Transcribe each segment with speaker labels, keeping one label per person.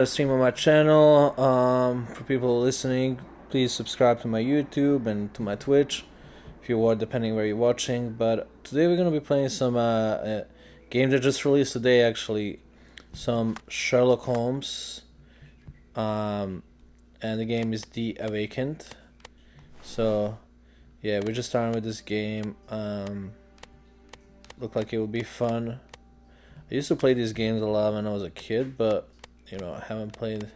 Speaker 1: Stream on my channel. For people listening, please subscribe to my YouTube and to my Twitch if you want, depending where you're watching. But today we're gonna be playing some game that just released today, actually, some Sherlock Holmes. And the game is The Awakened. So yeah, we're just starting with this game. Looked like it would be fun. I used to play these games a lot when I was a kid, but you know, I haven't played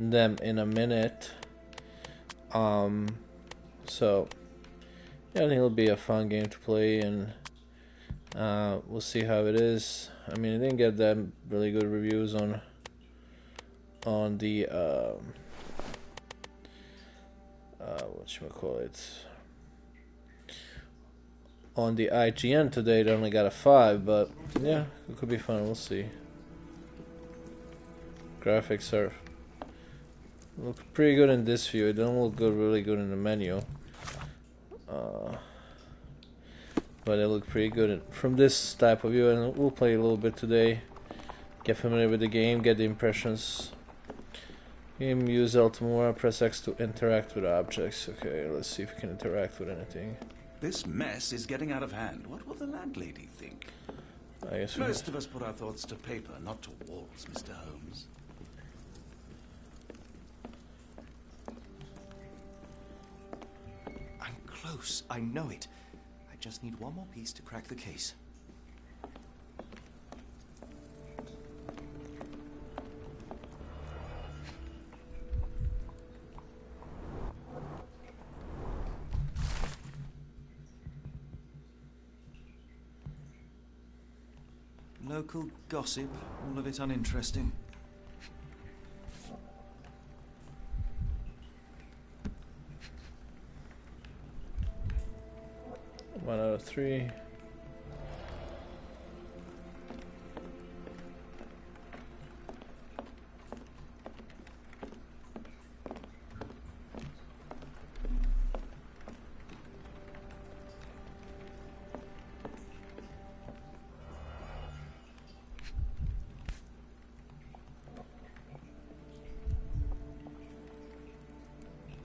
Speaker 1: them in a minute. So yeah, I think it'll be a fun game to play, and we'll see how it is. I mean, it didn't get that really good reviews on the whatchamacallit, on the IGN today. It only got a 5, but yeah, it could be fun. We'll see. Graphics look pretty good in this view. It don't look really good in the menu, but they look pretty good from this type of view. And we'll play a little bit today, get familiar with the game, get the impressions. Game, use L to move, press X to interact with objects. Okay, let's see if we can interact with anything.
Speaker 2: This mess is getting out of hand. What will the landlady think?
Speaker 1: I guess
Speaker 2: most of us put our thoughts to paper, not to walls, Mr. Holmes.
Speaker 3: I'm close. I know it. I just need one more piece to crack the case. Local gossip, all of it uninteresting.
Speaker 1: One out of 3.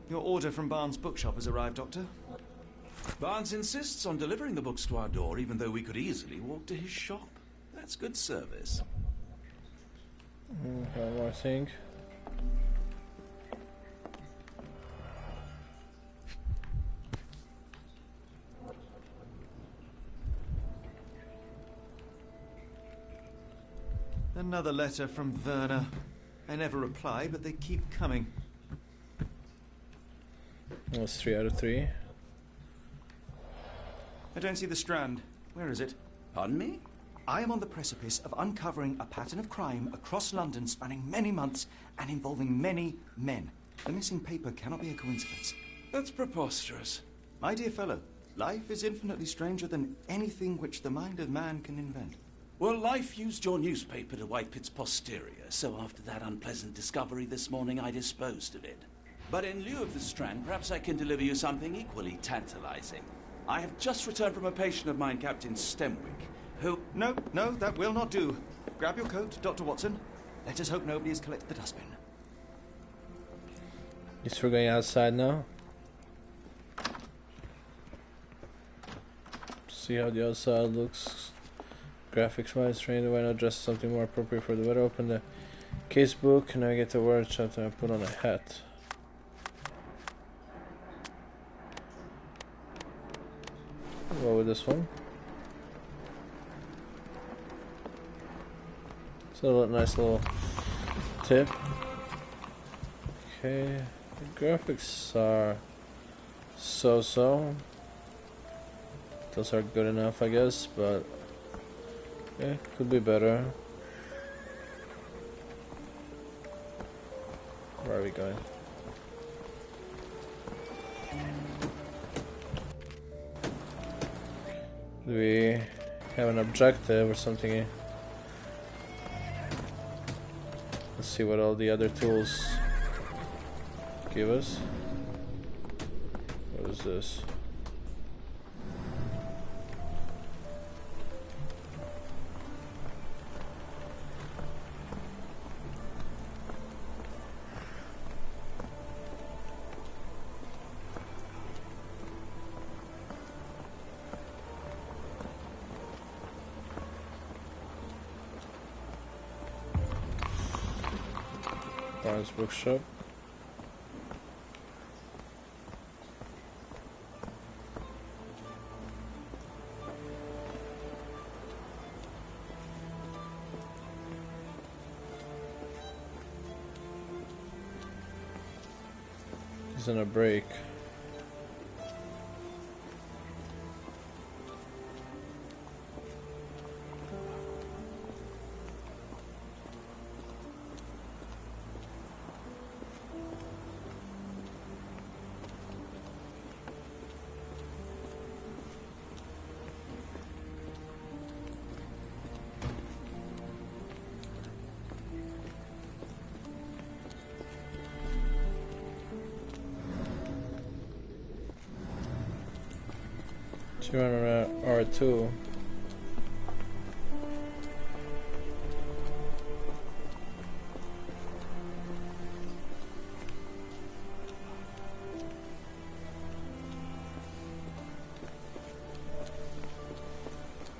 Speaker 3: Your order from Barnes' bookshop has arrived, Doctor.
Speaker 2: Barnes insists on delivering the books to our door, even though we could easily walk to his shop. That's good service.
Speaker 1: One more thing.
Speaker 3: Another letter from Werner. I never reply, but they keep coming.
Speaker 1: That was 3 out of 3.
Speaker 3: I don't see the Strand. Where is it?
Speaker 2: Pardon me?
Speaker 3: I am on the precipice of uncovering a pattern of crime across London spanning many months and involving many men. The missing paper cannot be a coincidence.
Speaker 2: That's preposterous.
Speaker 3: My dear fellow, life is infinitely stranger than anything which the mind of man can invent.
Speaker 2: Well, life used your newspaper to wipe its posterior, so after that unpleasant discovery this morning, I disposed of it. But in lieu of the Strand, perhaps I can deliver you something equally tantalizing. I have just returned from a patient of mine, Captain Stemwick, who...
Speaker 3: No, that will not do. Grab your coat, Dr. Watson. Let us hope nobody has collected the dustbin.
Speaker 1: Guess we're going outside now. See how the outside looks. Graphics wise, trained why not dress something more appropriate for the weather. Open the case book and I get the workshop and I put on a hat. Go with this one. It's a nice little tip. Okay, the graphics are so. Those are good enough, I guess, but yeah, could be better. Where are we going? Do we have an objective or something here? Let's see what all the other tools give us. What is this? Barnes Bookshop. He's on a break. She ran around R2.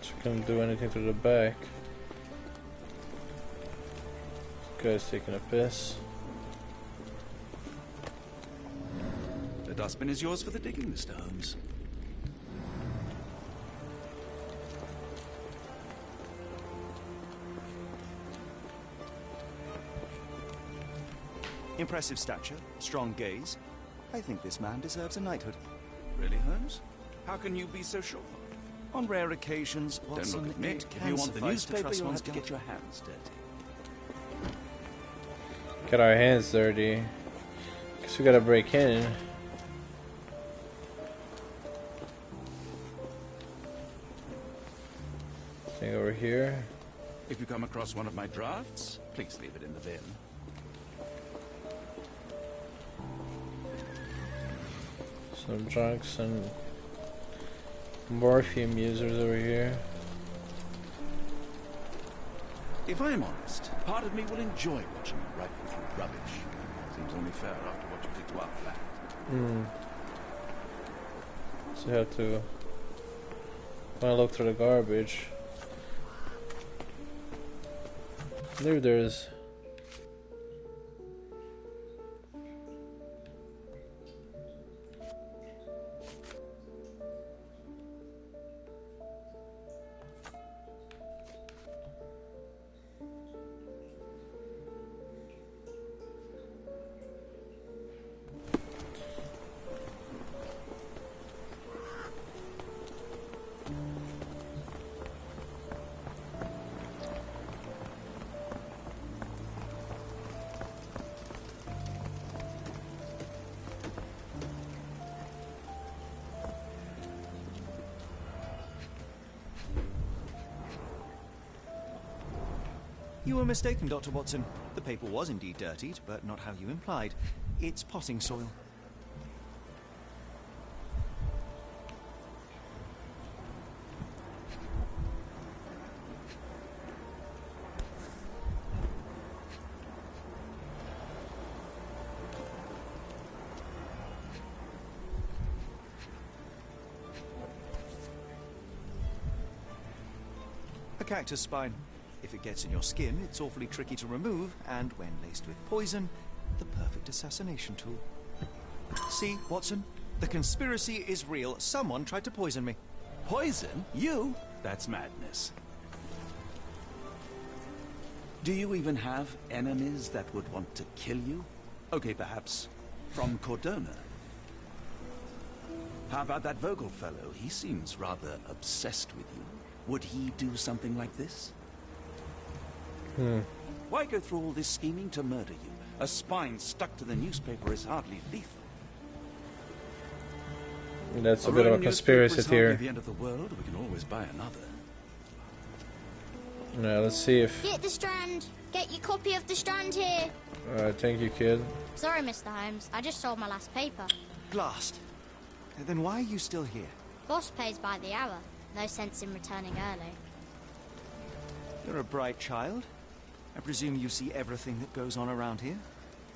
Speaker 1: She couldn't do anything to the back. This guy's taking a piss.
Speaker 2: The dustbin is yours for the digging, Mr. Holmes.
Speaker 3: Impressive stature, strong gaze. I think this man deserves a knighthood.
Speaker 2: Really, Holmes? How can you be so sure?
Speaker 3: On rare occasions, Watson,
Speaker 2: Don't look at me.
Speaker 3: it
Speaker 2: If
Speaker 3: can
Speaker 2: you want the
Speaker 3: suffice to
Speaker 2: newspaper,
Speaker 3: trust
Speaker 2: you'll
Speaker 3: one's
Speaker 2: have to get
Speaker 3: gut.
Speaker 2: your hands dirty.
Speaker 1: Get our hands dirty. Guess we gotta break in. Thing over here.
Speaker 2: If you come across one of my drafts, please leave it in the bin.
Speaker 1: Some drunks and morphine users over here.
Speaker 2: If I'm honest, part of me will enjoy watching you rifle through rubbish. Seems only fair after what you did to our flat.
Speaker 1: So you have to wanna look through the garbage. There's
Speaker 3: You were mistaken, Dr. Watson. The paper was indeed dirtied, but not how you implied. It's potting soil. A cactus spine. If it gets in your skin, it's awfully tricky to remove, and when laced with poison, the perfect assassination tool. See, Watson? The conspiracy is real. Someone tried to poison me.
Speaker 2: Poison? You? That's madness. Do you even have enemies that would want to kill you? Okay, perhaps from Cordona. How about that Vogel fellow? He seems rather obsessed with you. Would he do something like this? Why go through all this scheming to murder you? A spine stuck to the newspaper is hardly lethal.
Speaker 1: That's a bit of a conspiracy theory.
Speaker 2: At the end of the world, we can always buy another.
Speaker 1: Now let's see if.
Speaker 4: Get the Strand. Get your copy of the Strand here.
Speaker 1: Thank you, kid.
Speaker 4: Sorry, Mr. Holmes. I just sold my last paper.
Speaker 3: Glassed. Then why are you still here?
Speaker 4: Boss pays by the hour. No sense in returning early.
Speaker 3: You're a bright child. I presume you see everything that goes on around here?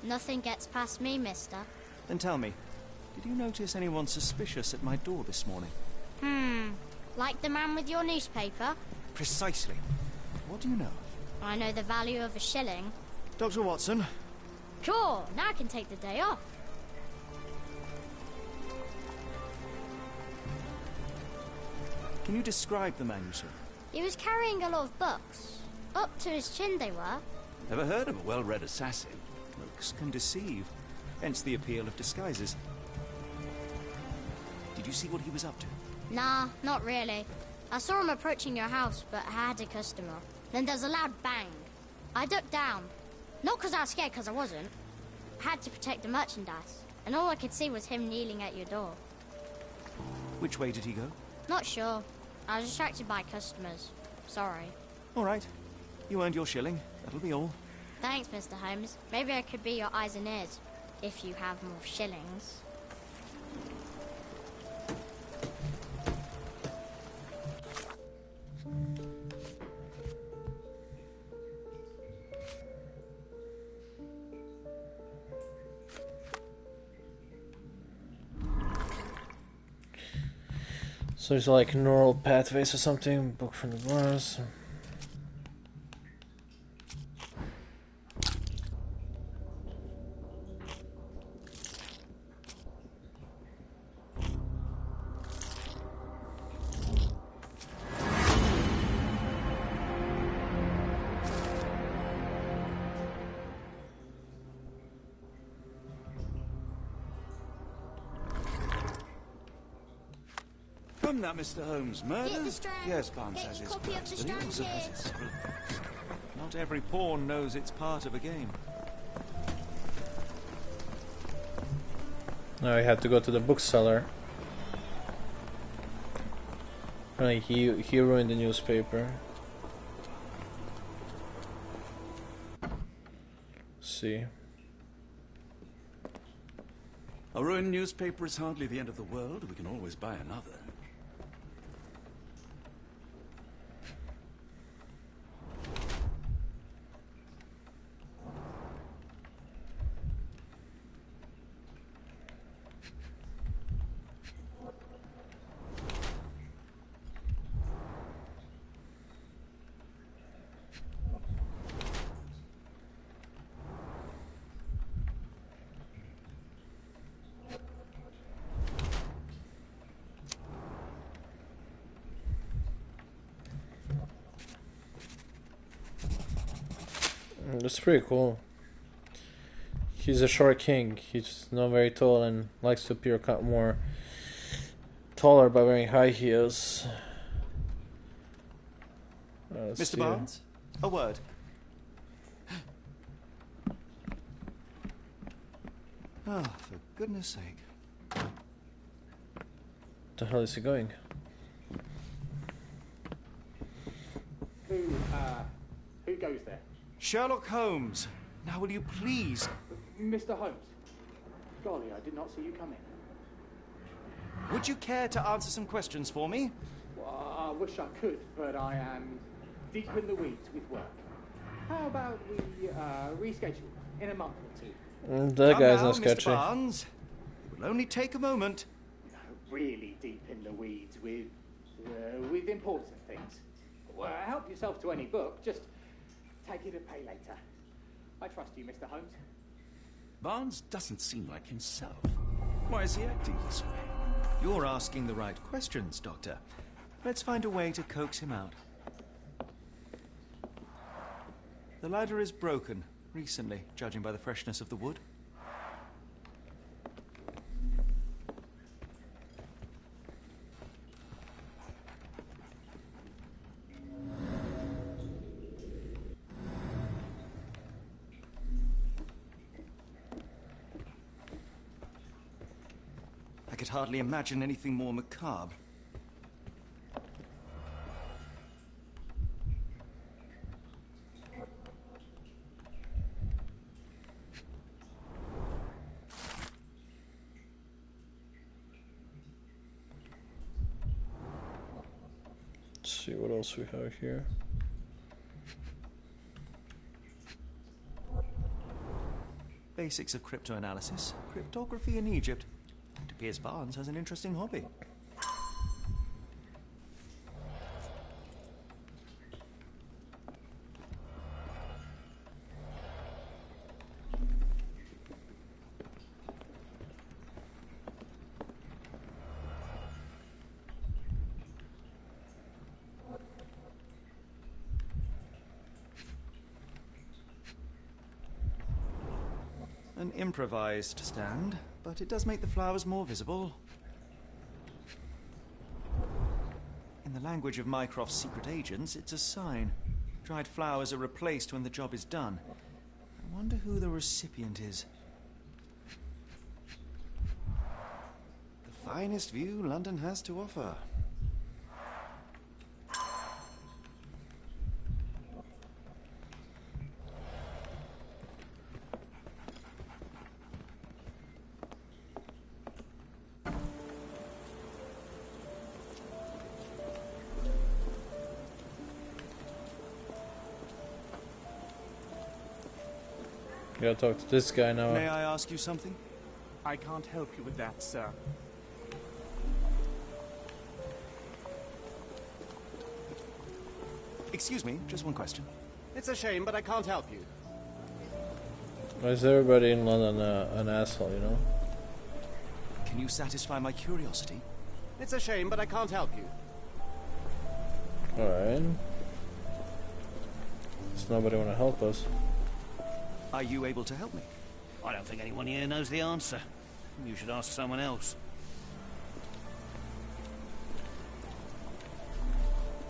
Speaker 4: Nothing gets past me, mister.
Speaker 3: Then tell me, did you notice anyone suspicious at my door this morning?
Speaker 4: Like the man with your newspaper?
Speaker 3: Precisely. What do you know?
Speaker 4: I know the value of a shilling.
Speaker 3: Dr. Watson,
Speaker 4: Cool, now I can take the day off.
Speaker 3: Can you describe the man you saw?
Speaker 4: He was carrying a lot of books. Up to his chin they were.
Speaker 2: Never heard of a well-read assassin.
Speaker 3: Looks can deceive, hence the appeal of disguises. Did you see what he was up to?
Speaker 4: Nah, not really. I saw him approaching your house, but I had a customer. Then there's a loud bang. I ducked down. Not because I was scared, because I wasn't. I had to protect the merchandise. And all I could see was him kneeling at your door.
Speaker 3: Which way did he go?
Speaker 4: Not sure. I was distracted by customers. Sorry.
Speaker 3: All right. You earned your shilling. That'll be all.
Speaker 4: Thanks, Mr. Holmes. Maybe I could be your eyes and ears, if you have more shillings.
Speaker 1: So it's like neural pathways or something. Book from the bars.
Speaker 2: From that, Mr. Holmes, murder?
Speaker 4: Get the Strand.
Speaker 2: Yes, Barnes
Speaker 4: Get
Speaker 2: has
Speaker 4: your
Speaker 2: his
Speaker 4: copy of
Speaker 2: plans,
Speaker 4: the
Speaker 2: but he
Speaker 4: Strand
Speaker 2: also has
Speaker 4: here.
Speaker 2: his scruples.
Speaker 3: Not every pawn knows it's part of a game.
Speaker 1: Now I had to go to the bookseller. Apparently he ruined the newspaper. Let's see.
Speaker 2: A ruined newspaper is hardly the end of the world. We can always buy another.
Speaker 1: That's pretty cool. He's a short king. He's not very tall and likes to appear more taller by wearing high heels. Let's
Speaker 3: Mr.
Speaker 1: see.
Speaker 3: Barnes, a word. Ah, for goodness sake.
Speaker 1: The hell is he going?
Speaker 5: Who goes there?
Speaker 3: Sherlock Holmes, now will you please?
Speaker 5: Mr. Holmes. Golly, I did not see you come in.
Speaker 3: Would you care to answer some questions for me?
Speaker 5: Well, I wish I could, but I am deep in the weeds with work. How about we reschedule in a month or two?
Speaker 1: That
Speaker 3: Come
Speaker 1: guy's
Speaker 3: now,
Speaker 1: not
Speaker 3: Mr.
Speaker 1: sketchy.
Speaker 3: Barnes. It will only take a moment.
Speaker 5: No, really deep in the weeds with important things. Well, help yourself to any book. Just take it and pay later. I trust you, Mr. Holmes.
Speaker 2: Barnes doesn't seem like himself. Why is he acting this way?
Speaker 3: You're asking the right questions, Doctor. Let's find a way to coax him out. The ladder is broken recently, judging by the freshness of the wood. I could hardly imagine anything more macabre.
Speaker 1: Let's see what else we have here.
Speaker 3: Basics of cryptoanalysis, cryptography in Egypt. It appears Barnes has an interesting hobby. An improvised stand, but it does make the flowers more visible. In the language of Mycroft's secret agents, it's a sign. Dried flowers are replaced when the job is done. I wonder who the recipient is. The finest view London has to offer.
Speaker 1: Gotta talk to this guy now.
Speaker 3: May I ask you something?
Speaker 6: I can't help you with that, sir.
Speaker 3: Excuse me, just one question.
Speaker 6: It's a shame, but I can't help you.
Speaker 1: Why is everybody in London an asshole, you know?
Speaker 3: Can you satisfy my curiosity?
Speaker 6: It's a shame, but I can't help you.
Speaker 1: Alright. Does nobody want to help us?
Speaker 3: Are you able to help me?
Speaker 7: I don't think anyone here knows the answer. You should ask someone else.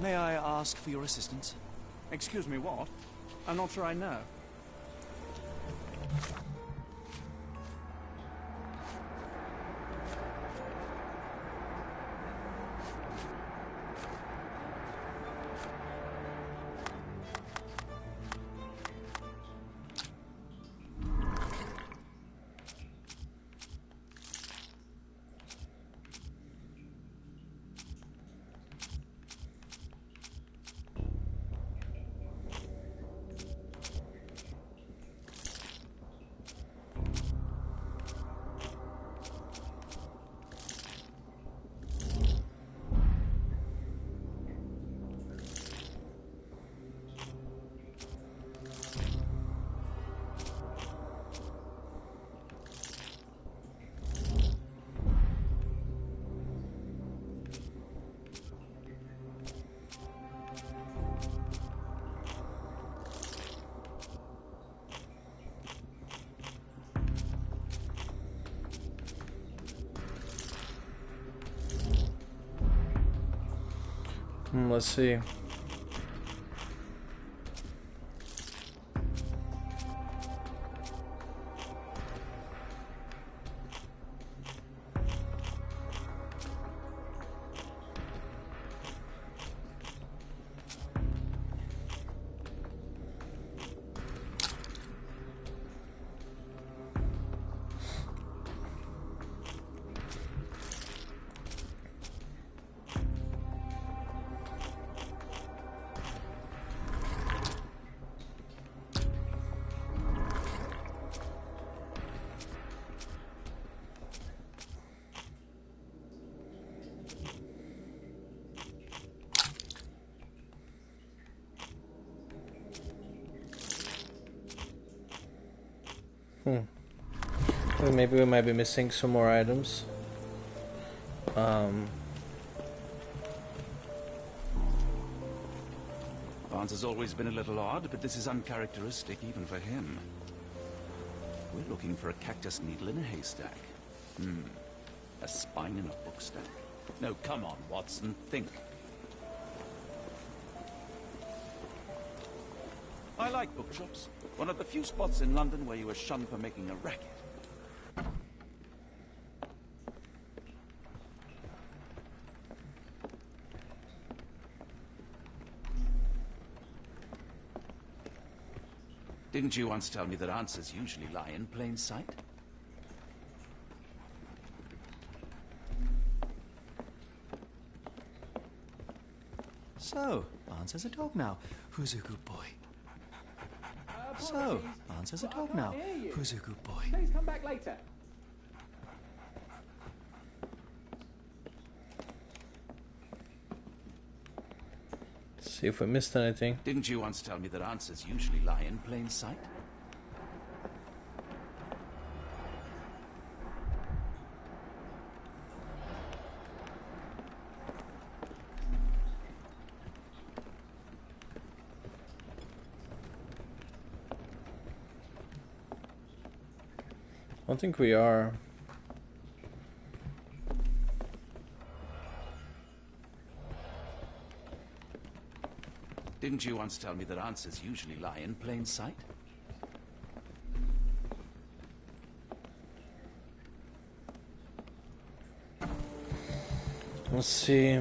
Speaker 3: May I ask for your assistance?
Speaker 6: Excuse me, what? I'm not sure I know.
Speaker 1: Let's see. Well, maybe we might be missing some more items.
Speaker 2: Barnes has always been a little odd, but this is uncharacteristic even for him. We're looking for a cactus needle in a haystack. A spine in a book stack. No, come on, Watson, think. I like bookshops. One of the few spots in London where you are shunned for making a racket. Didn't you once tell me that answers usually lie in plain sight?
Speaker 3: So, Barnes has a dog now. Who's a good boy? So, Barnes has a dog now. Who's a good boy?
Speaker 5: Please come back later.
Speaker 1: See if we missed anything.
Speaker 2: Didn't you once tell me that answers usually lie in plain sight?
Speaker 1: don't think we are.
Speaker 2: Didn't you once tell me that answers usually lie in plain sight?
Speaker 1: Let's see.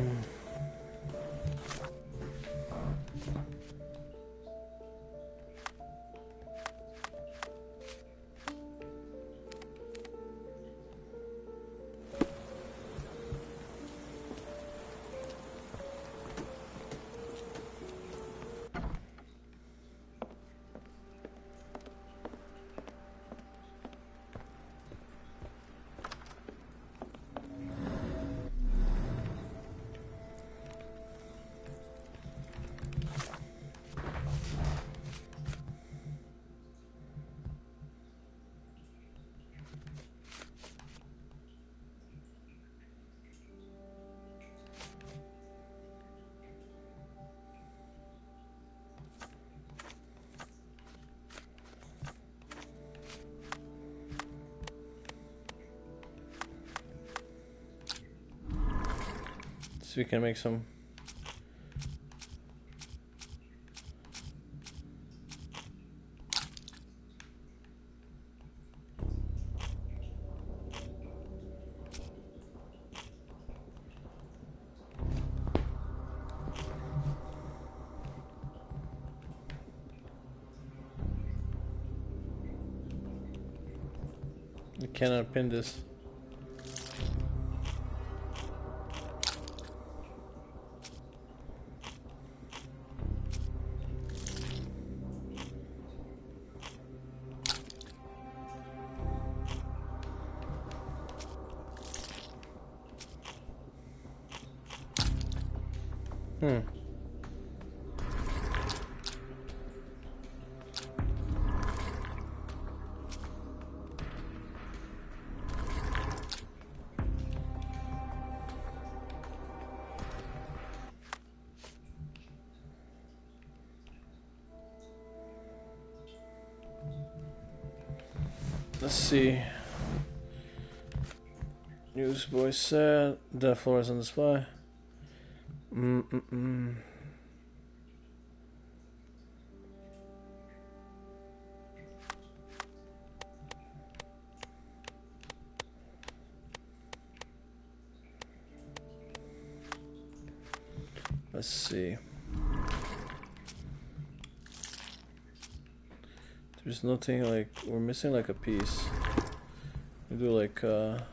Speaker 1: So we can make some. You cannot pin this. Let's see. Newsboy said the floor is on display. Let's see. There's nothing like we're missing like a piece. We do like a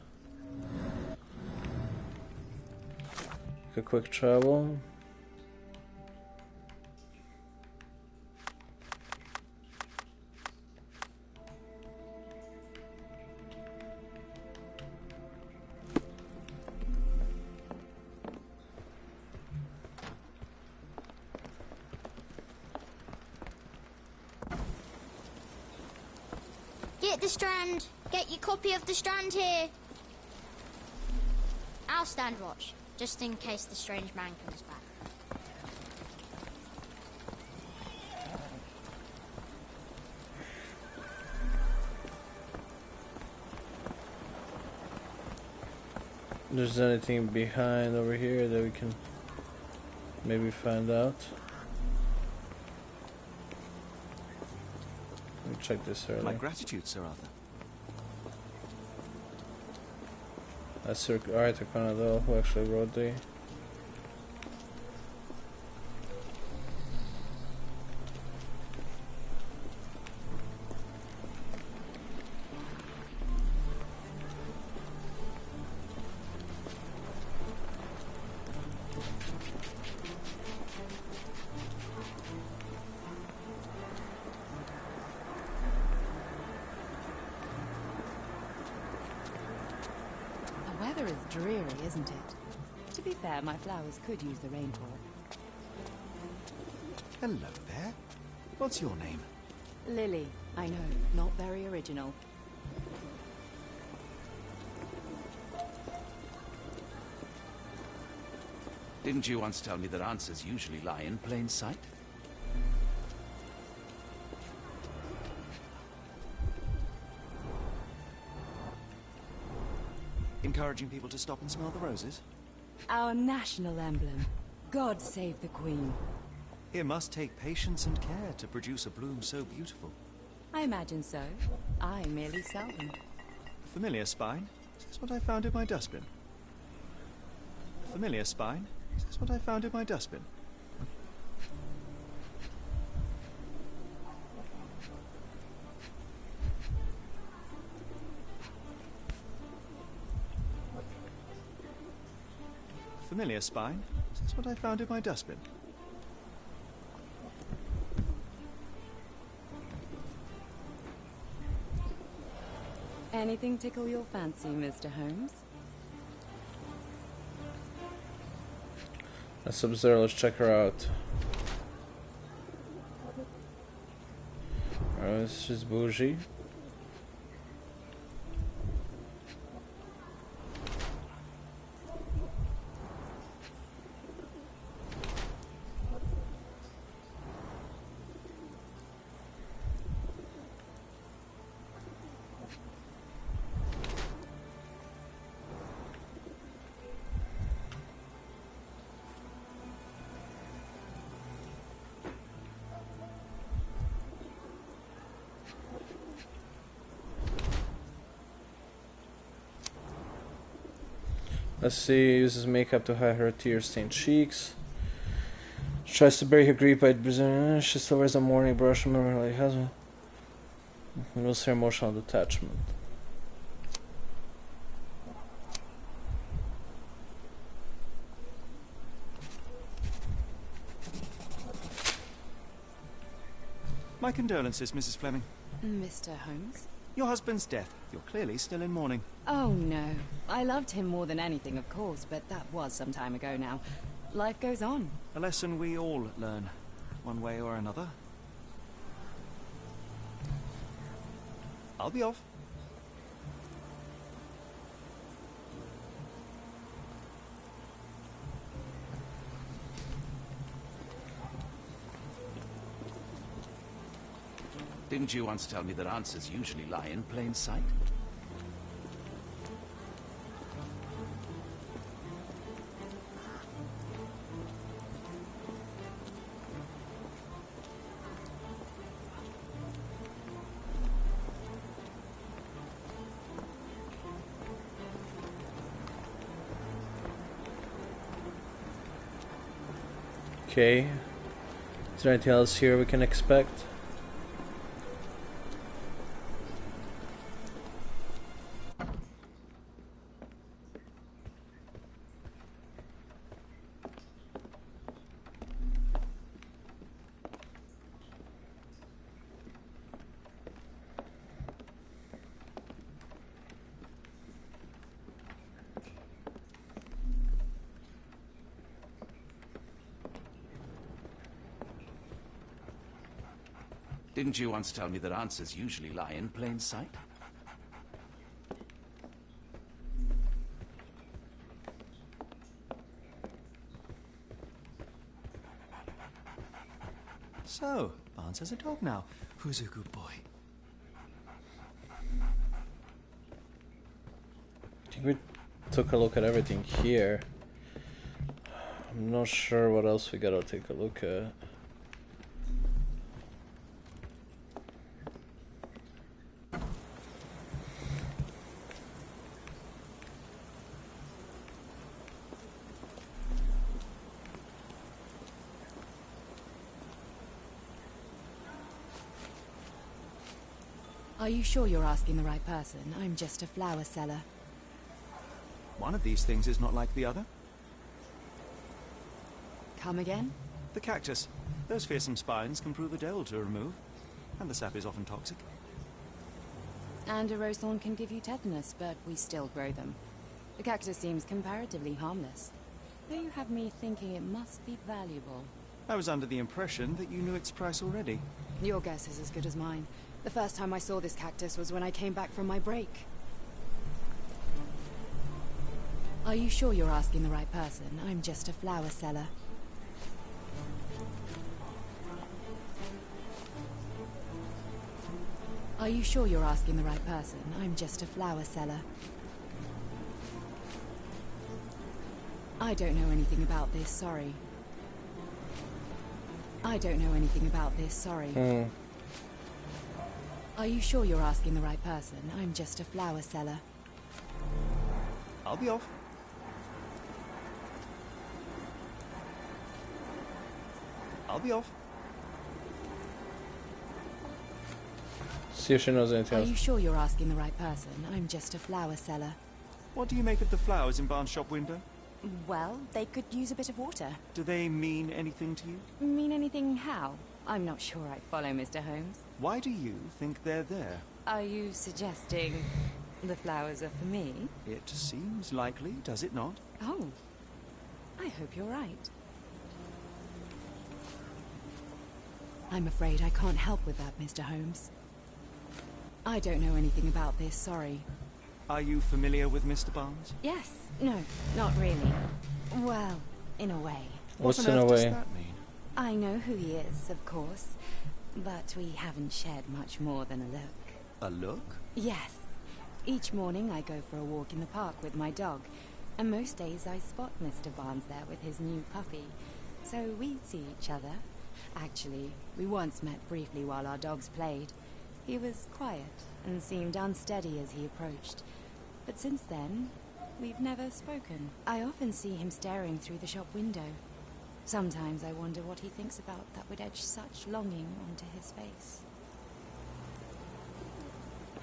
Speaker 1: quick travel.
Speaker 4: Get the Strand. Get your copy of the Strand here. I'll stand watch, just in case the strange man comes back.
Speaker 1: If there's anything behind over here that we can maybe find out. Let me check this earlier.
Speaker 3: My gratitude, Sir Arthur.
Speaker 1: That's Sir Arthur Conan Doyle who actually wrote the.
Speaker 8: The weather is dreary, isn't it? To be fair, my flowers could use the rainfall.
Speaker 3: Hello there. What's your name?
Speaker 8: Lily, I know, not very original.
Speaker 2: Didn't you once tell me that answers usually lie in plain sight?
Speaker 3: Encouraging people to stop and smell the roses?
Speaker 8: Our national emblem. God save the Queen.
Speaker 3: It must take patience and care to produce a bloom so beautiful.
Speaker 8: I imagine so. I merely sell them.
Speaker 3: A familiar spine? Is this what I found in my dustbin? A familiar spine? Is this what I found in my dustbin? Familiar spine? Is this what I found in my dustbin?
Speaker 8: Anything tickle your fancy, Mr. Holmes?
Speaker 1: Let's observe, let's check her out. Alright, she's bougie. Let's see, uses makeup to hide her tear-stained cheeks. She tries to bury her grief by she still wears a morning brush, remember her late husband. And lose her emotional detachment.
Speaker 3: My condolences, Mrs. Fleming.
Speaker 8: Mr. Holmes?
Speaker 3: Your husband's death. You're clearly still in mourning.
Speaker 8: Oh, no. I loved him more than anything, of course, but that was some time ago now. Life goes on.
Speaker 3: A lesson we all learn, one way or another. I'll be off.
Speaker 2: Didn't you once tell me that answers usually lie in plain sight?
Speaker 1: Okay. Is there anything else here we can expect?
Speaker 2: Didn't you once tell me that answers usually lie in plain sight?
Speaker 3: So, Barnes has a dog now. Who's a good boy?
Speaker 1: I think we took a look at everything here. I'm not sure what else we gotta take a look at.
Speaker 8: Are you sure you're asking the right person? I'm just a flower seller.
Speaker 3: One of these things is not like the other.
Speaker 8: Come again?
Speaker 3: The cactus. Those fearsome spines can prove a devil to remove. And the sap is often toxic.
Speaker 8: And a rose thorn can give you tetanus, but we still grow them. The cactus seems comparatively harmless. Though you have me thinking it must be valuable.
Speaker 3: I was under the impression that you knew its price already.
Speaker 8: Your guess is as good as mine. The first time I saw this cactus was when I came back from my break. Are you sure you're asking the right person? I'm just a flower seller. Are you sure you're asking the right person? I'm just a flower seller. I don't know anything about this, sorry. I don't know anything about this, sorry. Are you sure you're asking the right person? I'm just a flower seller.
Speaker 3: I'll be off. I'll be off.
Speaker 1: See if she knows anything
Speaker 8: Are
Speaker 1: else.
Speaker 8: you sure you're asking the right person? I'm just a flower seller.
Speaker 3: What do you make of the flowers in Barnes' shop window?
Speaker 8: Well, they could use a bit of water.
Speaker 3: Do they mean anything to you?
Speaker 8: Mean anything how? I'm not sure I follow, Mr. Holmes.
Speaker 3: Why do you think they're there?
Speaker 8: Are you suggesting the flowers are for me?
Speaker 3: It seems likely, does it not?
Speaker 8: Oh, I hope you're right. I'm afraid I can't help with that, Mr. Holmes. I don't know anything about this, sorry.
Speaker 3: Are you familiar with Mr. Barnes?
Speaker 8: Yes, no, not really. Well, in a way.
Speaker 1: What's
Speaker 3: What on
Speaker 1: in a
Speaker 3: earth does
Speaker 1: way?
Speaker 3: that mean?
Speaker 8: I know who he is, of course, but we haven't shared much more than a look.
Speaker 3: A look?
Speaker 8: Yes. Each morning I go for a walk in the park with my dog, and most days I spot Mr. Barnes there with his new puppy, so we see each other. Actually, we once met briefly while our dogs played. He was quiet and seemed unsteady as he approached, but since then, we've never spoken. I often see him staring through the shop window. Sometimes I wonder what he thinks about that would etch such longing onto his face.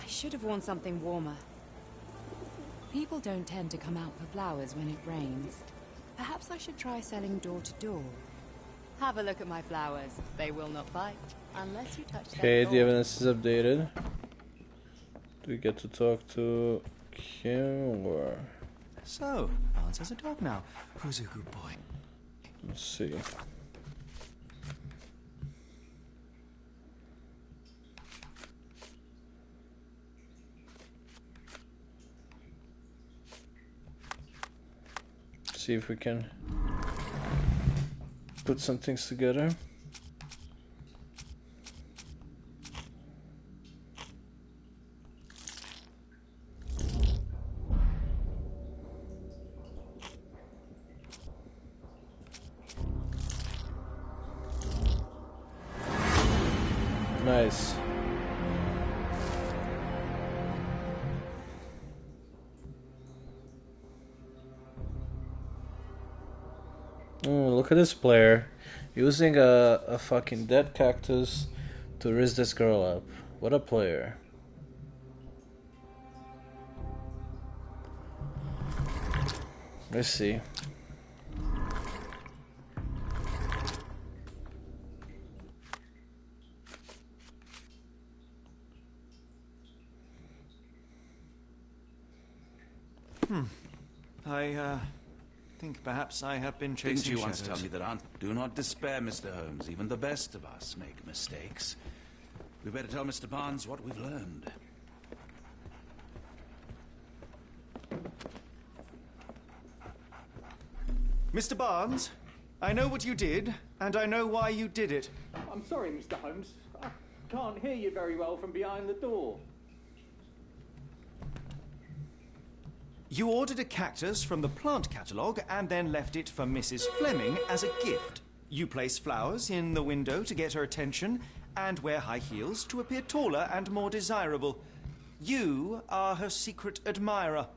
Speaker 8: I should have worn something warmer. People don't tend to come out for flowers when it rains. Perhaps I should try selling door to door. Have a look at my flowers. They will not bite unless you touch them.
Speaker 1: Okay, the evidence is updated. Do we get to talk to Kim or...
Speaker 3: So, Barnes has a dog now. Who's a good boy?
Speaker 1: Let's see. See if we can put some things together. Nice. Look at this player using a fucking dead cactus to raise this girl up. What a player. Let's see.
Speaker 3: I think perhaps I have been chasing
Speaker 2: Didn't you once
Speaker 3: shadows.
Speaker 2: tell me that, Aunt? Do not despair, Mr. Holmes. Even the best of us make mistakes. We better tell Mr. Barnes what we've learned.
Speaker 3: Mr. Barnes, I know what you did, and I know why you did it.
Speaker 5: I'm sorry, Mr. Holmes. I can't hear you very well from behind the door.
Speaker 3: You ordered a cactus from the plant catalogue and then left it for Mrs. Fleming as a gift. You place flowers in the window to get her attention and wear high heels to appear taller and more desirable. You are her secret admirer.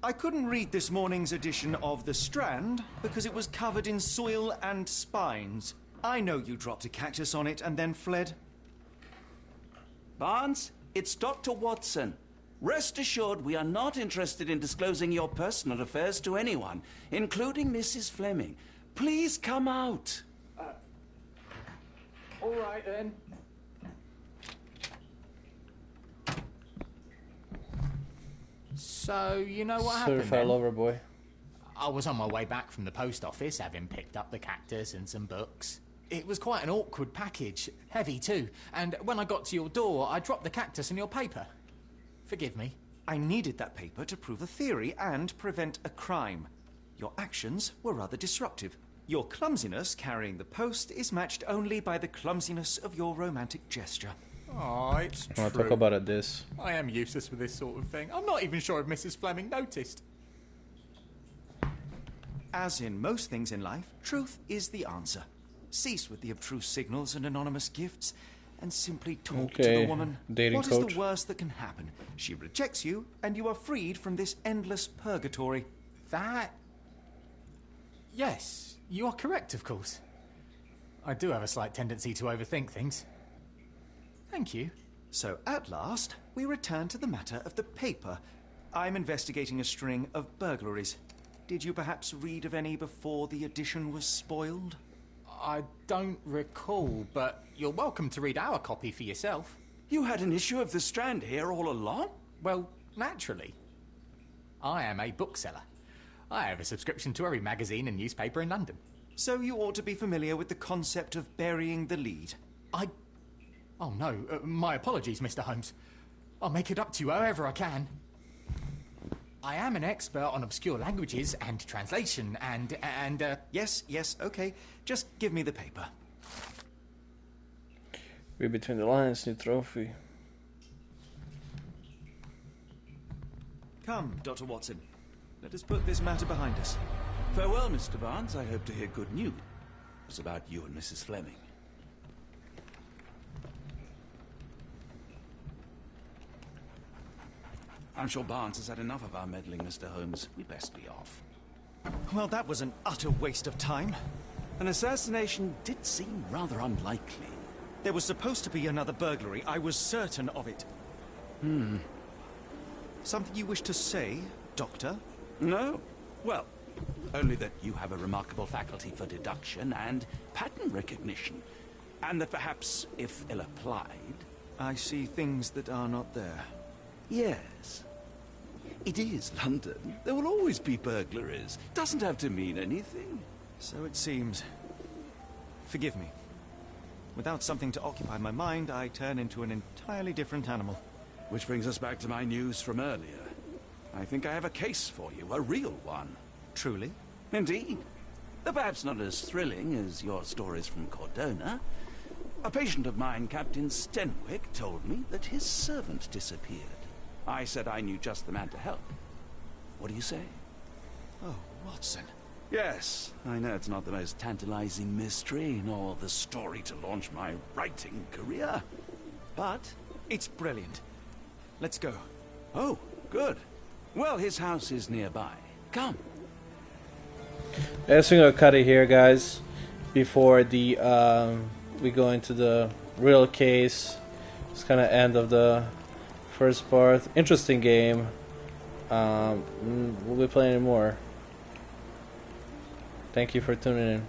Speaker 3: I couldn't read this morning's edition of The Strand because it was covered in soil and spines. I know you dropped a cactus on it and then fled.
Speaker 2: Barnes, it's Dr. Watson. Rest assured we are not interested in disclosing your personal affairs to anyone, including Mrs. Fleming. Please come out.
Speaker 5: All right, then.
Speaker 9: So, you know what happened
Speaker 1: Certified
Speaker 9: then?
Speaker 1: lover boy.
Speaker 9: I was on my way back from the post office, having picked up the cactus and some books. It was quite an awkward package, heavy too, and when I got to your door, I dropped the cactus and your paper. Forgive me.
Speaker 3: I needed that paper to prove a theory and prevent a crime. Your actions were rather disruptive. Your clumsiness carrying the post is matched only by the clumsiness of your romantic gesture.
Speaker 9: Oh, it's true.
Speaker 1: I'll talk about it this.
Speaker 9: I am useless with this sort of thing. I'm not even sure if Mrs. Fleming noticed.
Speaker 3: As in most things in life, truth is the answer. Cease with the abstruse signals and anonymous gifts, and simply talk to the woman.
Speaker 1: Dating
Speaker 3: What
Speaker 1: coach.
Speaker 3: is the worst that can happen? She rejects you, and you are freed from this endless purgatory.
Speaker 9: That... Yes, you are correct, of course. I do have a slight tendency to overthink things. Thank you.
Speaker 3: So, at last, we return to the matter of the paper. I'm investigating a string of burglaries. Did you perhaps read of any before the edition was spoiled?
Speaker 9: I don't recall, but you're welcome to read our copy for yourself.
Speaker 2: You had an issue of The Strand here all along?
Speaker 9: Well, naturally. I am a bookseller. I have a subscription to every magazine and newspaper in London.
Speaker 3: So you ought to be familiar with the concept of burying the lead.
Speaker 9: Oh no, my apologies, Mr. Holmes. I'll make it up to you however I can. I am an expert on obscure languages and translation and
Speaker 3: Yes, okay. Just give me the paper.
Speaker 1: Read between the lines, new trophy.
Speaker 3: Come, Dr. Watson. Let us put this matter behind us.
Speaker 2: Farewell, Mr. Barnes. I hope to hear good news about you and Mrs. Fleming. I'm sure Barnes has had enough of our meddling, Mr. Holmes. We best be off.
Speaker 3: Well, that was an utter waste of time.
Speaker 2: An assassination did seem rather unlikely.
Speaker 3: There was supposed to be another burglary. I was certain of it. Something you wish to say, Doctor?
Speaker 2: No. Well, only that you have a remarkable faculty for deduction and pattern recognition. And that perhaps, if ill applied...
Speaker 3: I see things that are not there.
Speaker 2: Yes. It is London. There will always be burglaries. Doesn't have to mean anything.
Speaker 3: So it seems. Forgive me. Without something to occupy my mind, I turn into an entirely different animal.
Speaker 2: Which brings us back to my news from earlier. I think I have a case for you, a real one.
Speaker 3: Truly?
Speaker 2: Indeed. Though perhaps not as thrilling as your stories from Cordona. A patient of mine, Captain Stenwick, told me that his servant disappeared. I said I knew just the man to help. What do you say?
Speaker 3: Oh, Watson.
Speaker 2: Yes, I know it's not the most tantalizing mystery, nor the story to launch my writing career. But
Speaker 3: it's brilliant. Let's go.
Speaker 2: Oh, good. Well, his house is nearby. Come.
Speaker 1: I guess we're gonna cut it here, guys, before the we go into the real case. It's kind of end of the first part. Interesting game. We'll be playing more. Thank you for tuning in.